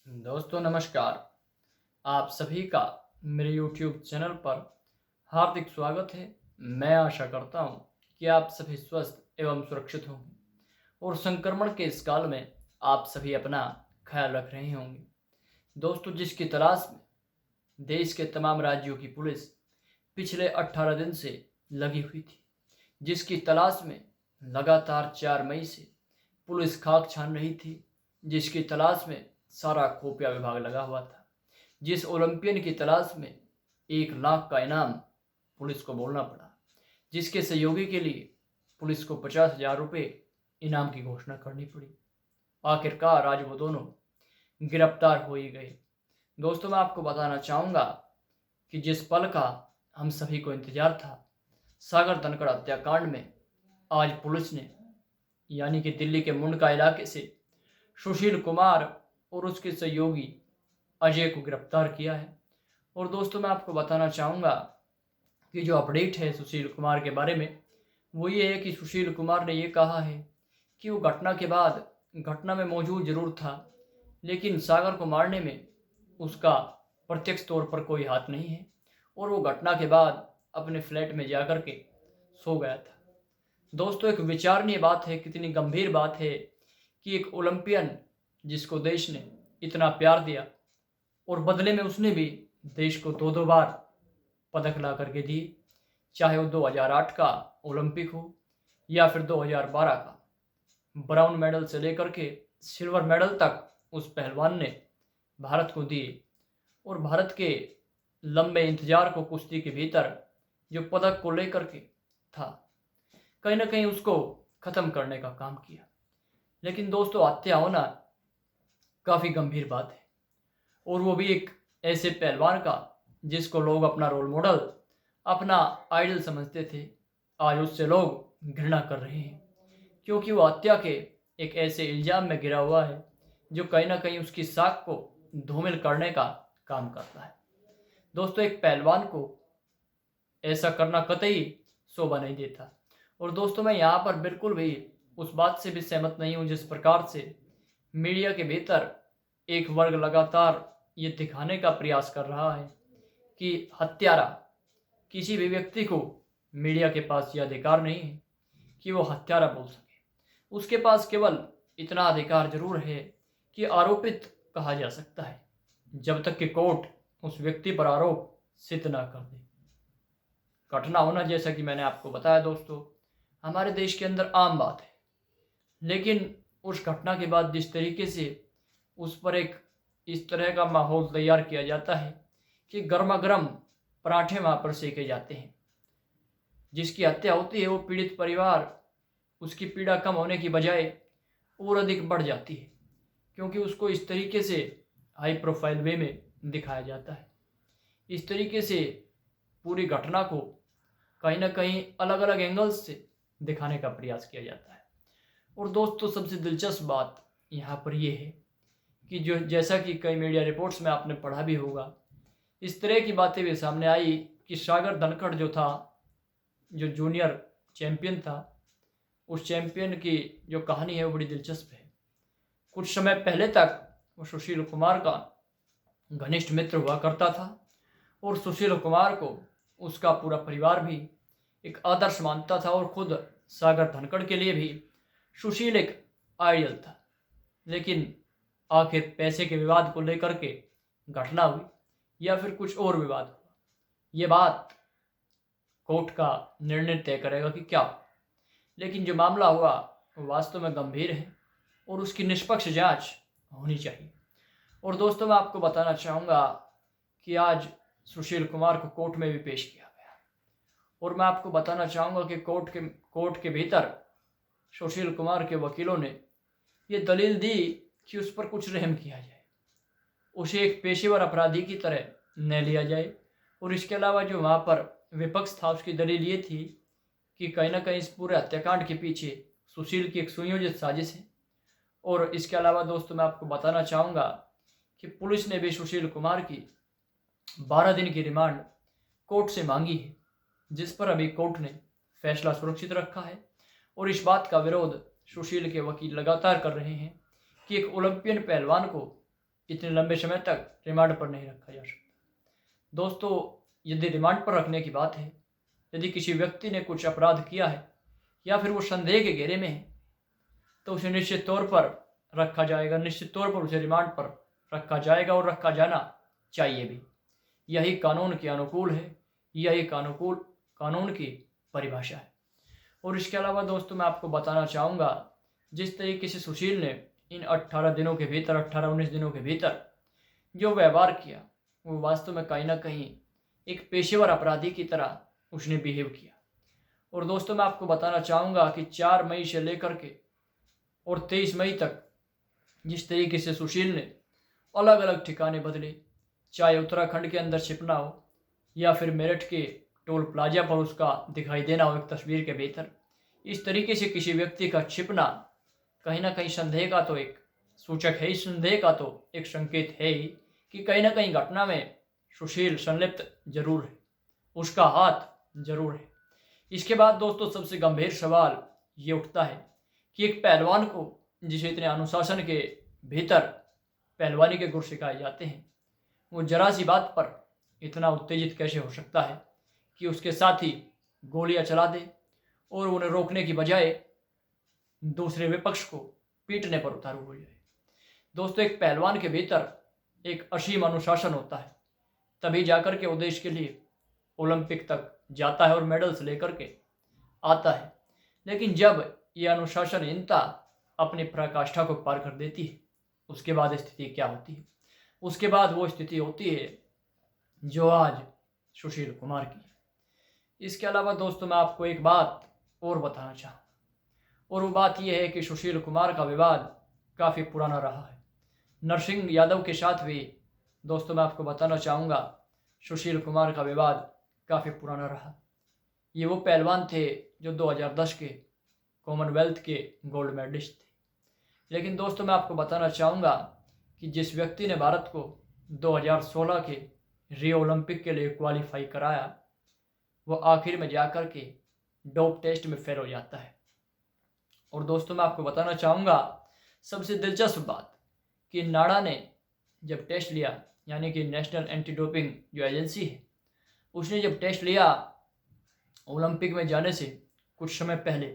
दोस्तों नमस्कार। आप सभी का मेरे YouTube चैनल पर हार्दिक स्वागत है। मैं आशा करता हूँ कि आप सभी स्वस्थ एवं सुरक्षित होंगे और संक्रमण के इस काल में आप सभी अपना ख्याल रख रहे होंगे। दोस्तों, जिसकी तलाश में देश के तमाम राज्यों की पुलिस पिछले 18 दिन से लगी हुई थी, जिसकी तलाश में लगातार 4 मई से पुलिस खाक छान रही थी, जिसकी तलाश में सारा खुफिया विभाग लगा हुआ था, जिस ओलंपियन की तलाश में 1 लाख का इनाम पुलिस को बोलना पड़ा, जिसके सहयोगी के लिए पुलिस को 50,000 रुपये इनाम की घोषणा करनी पड़ी। आखिरकार आज वो दोनों गिरफ्तार हो ही गए। दोस्तों, मैं आपको बताना चाहूँगा कि जिस पल का हम सभी को इंतजार था, सागर धनखड़ हत्याकांड में आज पुलिस ने यानी कि दिल्ली के मुंडका इलाके से सुशील कुमार और उसके सहयोगी अजय को गिरफ्तार किया है। और दोस्तों, मैं आपको बताना चाहूँगा कि जो अपडेट है सुशील कुमार के बारे में, वो ये है कि सुशील कुमार ने ये कहा है कि वो घटना के बाद घटना में मौजूद जरूर था, लेकिन सागर को मारने में उसका प्रत्यक्ष तौर पर कोई हाथ नहीं है और वो घटना के बाद अपने फ्लैट में जाकर के सो गया था। दोस्तों, एक विचारणीय बात है, कितनी गंभीर बात है कि एक ओलंपियन जिसको देश ने इतना प्यार दिया और बदले में उसने भी देश को दो दो बार पदक ला करके दिए, चाहे वो 2008 का ओलंपिक हो या फिर 2012 का। ब्राउन मेडल से लेकर के सिल्वर मेडल तक उस पहलवान ने भारत को दिए और भारत के लंबे इंतजार को कुश्ती के भीतर जो पदक को लेकर के था, कहीं ना कहीं उसको ख़त्म करने का काम किया। लेकिन दोस्तों, हत्या होना काफ़ी गंभीर बात है और वो भी एक ऐसे पहलवान का जिसको लोग अपना रोल मॉडल, अपना आइडल समझते थे। आज उससे लोग घृणा कर रहे हैं क्योंकि वो हत्या के एक ऐसे इल्ज़ाम में गिरा हुआ है जो कहीं ना कहीं उसकी साख को धूमिल करने का काम करता है। दोस्तों, एक पहलवान को ऐसा करना कतई शोभा नहीं देता। और दोस्तों, मैं यहाँ पर बिल्कुल भी उस बात से भी सहमत नहीं हूँ जिस प्रकार से मीडिया के भीतर एक वर्ग लगातार ये दिखाने का प्रयास कर रहा है कि हत्यारा किसी भी व्यक्ति को मीडिया के पास ये अधिकार नहीं है कि वो हत्यारा बोल सके। उसके पास केवल इतना अधिकार जरूर है कि आरोपित कहा जा सकता है, जब तक कि कोर्ट उस व्यक्ति पर आरोप सिद्ध ना कर दे। घटना होना, जैसा कि मैंने आपको बताया दोस्तों, हमारे देश के अंदर आम बात है, लेकिन उस घटना के बाद जिस तरीके से उस पर एक इस तरह का माहौल तैयार किया जाता है कि गर्मा गर्म पराठे वहाँ पर सेके जाते हैं। जिसकी हत्या होती है वो पीड़ित परिवार, उसकी पीड़ा कम होने की बजाय और अधिक बढ़ जाती है क्योंकि उसको इस तरीके से हाई प्रोफाइल वे में दिखाया जाता है। इस तरीके से पूरी घटना को कहीं ना कहीं अलग अलग एंगल्स से दिखाने का प्रयास किया जाता है। और दोस्तों, सबसे दिलचस्प बात यहाँ पर यह है कि जो जैसा कि कई मीडिया रिपोर्ट्स में आपने पढ़ा भी होगा, इस तरह की बातें भी सामने आई कि सागर धनखड़ जो था, जो जूनियर चैंपियन था, उस चैंपियन की जो कहानी है वो बड़ी दिलचस्प है। कुछ समय पहले तक वो सुशील कुमार का घनिष्ठ मित्र हुआ करता था और सुशील कुमार को उसका पूरा परिवार भी एक आदर्श मानता था और खुद सागर धनखड़ के लिए भी सुशील एक आइडियल था। लेकिन आखिर पैसे के विवाद को लेकर के घटना हुई या फिर कुछ और विवाद हुआ, ये बात कोर्ट का निर्णय तय करेगा कि क्या। लेकिन जो मामला हुआ वो वास्तव में गंभीर है और उसकी निष्पक्ष जांच होनी चाहिए। और दोस्तों, मैं आपको बताना चाहूँगा कि आज सुशील कुमार को कोर्ट में भी पेश किया गया और मैं आपको बताना चाहूँगा कि कोर्ट के भीतर सुशील कुमार के वकीलों ने ये दलील दी कि उस पर कुछ रहम किया जाए, उसे एक पेशेवर अपराधी की तरह न लिया जाए। और इसके अलावा जो वहाँ पर विपक्ष था, उसकी दलील ये थी कि कहीं ना कहीं इस पूरे हत्याकांड के पीछे सुशील की एक सुनियोजित साजिश है। और इसके अलावा दोस्तों, मैं आपको बताना चाहूँगा कि पुलिस ने भी सुशील कुमार की 12 दिन की रिमांड कोर्ट से मांगी है, जिस पर अभी कोर्ट ने फैसला सुरक्षित रखा है। और इस बात का विरोध सुशील के वकील लगातार कर रहे हैं कि एक ओलंपियन पहलवान को इतने लंबे समय तक रिमांड पर नहीं रखा जा सकता। दोस्तों, यदि रिमांड पर रखने की बात है, यदि किसी व्यक्ति ने कुछ अपराध किया है या फिर वो संदेह के घेरे में है, तो उसे निश्चित तौर पर रखा जाएगा, निश्चित तौर पर उसे रिमांड पर रखा जाएगा और रखा जाना चाहिए भी। यही कानून के अनुकूल है, यही कानून की परिभाषा है। और इसके अलावा दोस्तों, मैं आपको बताना चाहूँगा, जिस तरीके से सुशील ने इन 18 दिनों के भीतर, 18-19 दिनों के भीतर जो व्यवहार किया, वो वास्तव में कहीं ना कहीं एक पेशेवर अपराधी की तरह उसने बिहेव किया। और दोस्तों, मैं आपको बताना चाहूँगा कि 4 मई से लेकर के और 23 मई तक जिस तरीके से सुशील ने अलग अलग ठिकाने बदले, चाहे उत्तराखंड के अंदर छिपना हो या फिर मेरठ के टोल प्लाजा पर उसका दिखाई देना हो एक तस्वीर के भीतर, इस तरीके से किसी व्यक्ति का छिपना कहीं ना कहीं संदेह का तो एक सूचक है ही, संदेह का तो एक संकेत है ही कि कहीं ना कहीं घटना में सुशील संलिप्त जरूर है, उसका हाथ जरूर है। इसके बाद दोस्तों, सबसे गंभीर सवाल ये उठता है कि एक पहलवान को, जिसे इतने अनुशासन के भीतर पहलवानी के गुर सिखाए जाते हैं, वो जरा सी बात पर इतना उत्तेजित कैसे हो सकता है कि उसके साथी गोलियां चला दे और उन्हें रोकने की बजाय दूसरे विपक्ष को पीटने पर उतारू हो जाए। दोस्तों, एक पहलवान के भीतर एक असीम अनुशासन होता है, तभी जाकर के वो देश के लिए ओलंपिक तक जाता है और मेडल्स लेकर के आता है। लेकिन जब यह अनुशासनहीनता अपनी पराकाष्ठा को पार कर देती है, उसके बाद स्थिति क्या होती है? उसके बाद वो स्थिति होती है जो आज सुशील कुमार की है। इसके अलावा दोस्तों, मैं आपको एक बात और बताना चाहूँगा, और वो बात यह है कि सुशील कुमार का विवाद काफ़ी पुराना रहा है। नरसिंह यादव के साथ भी दोस्तों, मैं आपको बताना चाहूँगा, सुशील कुमार का विवाद काफ़ी पुराना रहा। ये वो पहलवान थे जो 2010 के कॉमनवेल्थ के गोल्ड मेडलिस्ट थे। लेकिन दोस्तों, मैं आपको बताना चाहूँगा कि जिस व्यक्ति ने भारत को 2016 के रियो ओलंपिक के लिए क्वालिफाई कराया, वो आखिर में जाकर के डोप टेस्ट में फेल हो जाता है। और दोस्तों, मैं आपको बताना चाहूँगा सबसे दिलचस्प बात कि नाडा ने जब टेस्ट लिया, यानी कि नेशनल एंटी डोपिंग जो एजेंसी है, उसने जब टेस्ट लिया ओलंपिक में जाने से कुछ समय पहले,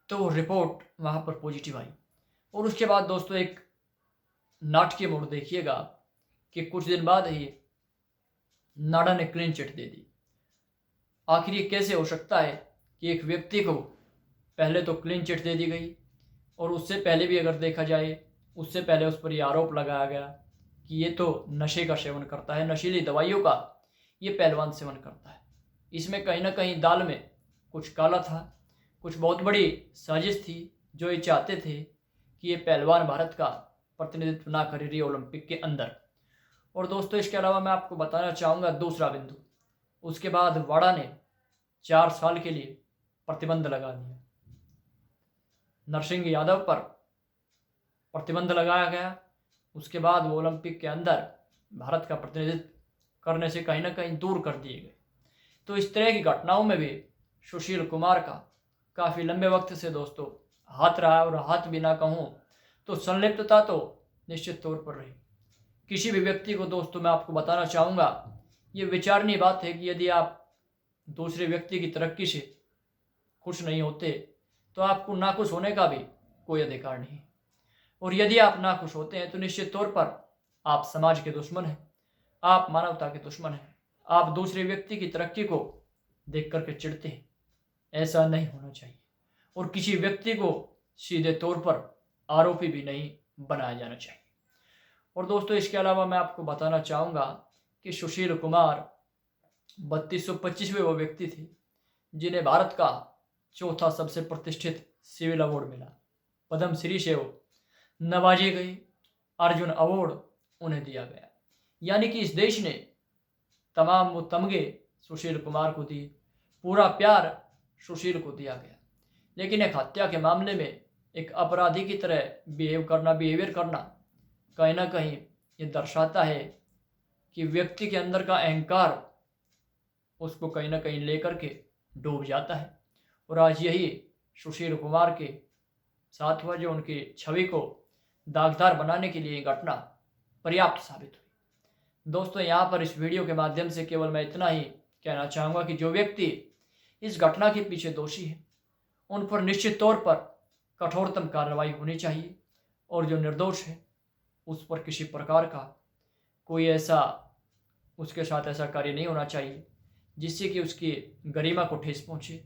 तो रिपोर्ट वहाँ पर पॉजिटिव आई। और उसके बाद दोस्तों, एक नाटकीय मोड़ देखिएगा कि कुछ दिन बाद ही नाडा ने क्लीन चिट दे दी। आखिर ये कैसे हो सकता है कि एक व्यक्ति को पहले तो क्लीन चिट दे दी गई, और उससे पहले भी अगर देखा जाए, उससे पहले उस पर यह आरोप लगाया गया कि ये तो नशे का सेवन करता है, नशीली दवाइयों का ये पहलवान सेवन करता है। इसमें कहीं ना कहीं दाल में कुछ काला था, कुछ बहुत बड़ी साजिश थी, जो ये चाहते थे कि ये पहलवान भारत का प्रतिनिधित्व ना करे रियो ओलंपिक के अंदर। और दोस्तों, इसके अलावा मैं आपको बताना चाहूँगा दूसरा बिंदु, उसके बाद वाड़ा ने 4 साल के लिए प्रतिबंध लगा दिया। नरसिंह यादव पर प्रतिबंध लगाया गया, उसके बाद वो ओलंपिक के अंदर भारत का प्रतिनिधित्व करने से कहीं ना कहीं दूर कर दिए गए। तो इस तरह की घटनाओं में भी सुशील कुमार का काफ़ी लंबे वक्त से दोस्तों हाथ रहा है, और हाथ भी ना कहूँ तो संलिप्तता तो निश्चित तौर पर रही। किसी भी व्यक्ति को दोस्तों, मैं आपको बताना चाहूँगा, ये विचारणीय बात है कि यदि आप दूसरे व्यक्ति की तरक्की से खुश नहीं होते, तो आपको नाखुश होने का भी कोई अधिकार नहीं। और यदि आप नाखुश होते हैं तो निश्चित तौर पर आप समाज के दुश्मन हैं, आप मानवता के दुश्मन हैं, आप दूसरे व्यक्ति की तरक्की को देख करके चिढ़ते हैं। ऐसा नहीं होना चाहिए, और किसी व्यक्ति को सीधे तौर पर आरोपी भी नहीं बनाया जाना चाहिए। और दोस्तों, इसके अलावा मैं आपको बताना चाहूँगा कि सुशील कुमार 3225वें वो व्यक्ति थे जिन्हें भारत का चौथा सबसे प्रतिष्ठित सिविल अवार्ड मिला। पद्म श्री से वो नवाजे गए, अर्जुन अवार्ड उन्हें दिया गया। यानी कि इस देश ने तमाम वो तमगे सुशील कुमार को दिए, पूरा प्यार सुशील को दिया गया। लेकिन एक हत्या के मामले में एक अपराधी की तरह बिहेवियर करना कहीं ना कहीं ये दर्शाता है कि व्यक्ति के अंदर का अहंकार उसको कहीं ना कहीं लेकर के डूब जाता है। और आज यही सुशील कुमार के साथ हुआ, जो उनकी छवि को दागदार बनाने के लिए घटना पर्याप्त साबित हुई। दोस्तों, यहाँ पर इस वीडियो के माध्यम से केवल मैं इतना ही कहना चाहूँगा कि जो व्यक्ति इस घटना के पीछे दोषी है उन पर निश्चित तौर पर कठोरतम कार्रवाई होनी चाहिए, और जो निर्दोष है उस पर किसी प्रकार का कोई ऐसा उसके साथ ऐसा कार्य नहीं होना चाहिए जिससे कि उसकी गरिमा को ठेस पहुँचे।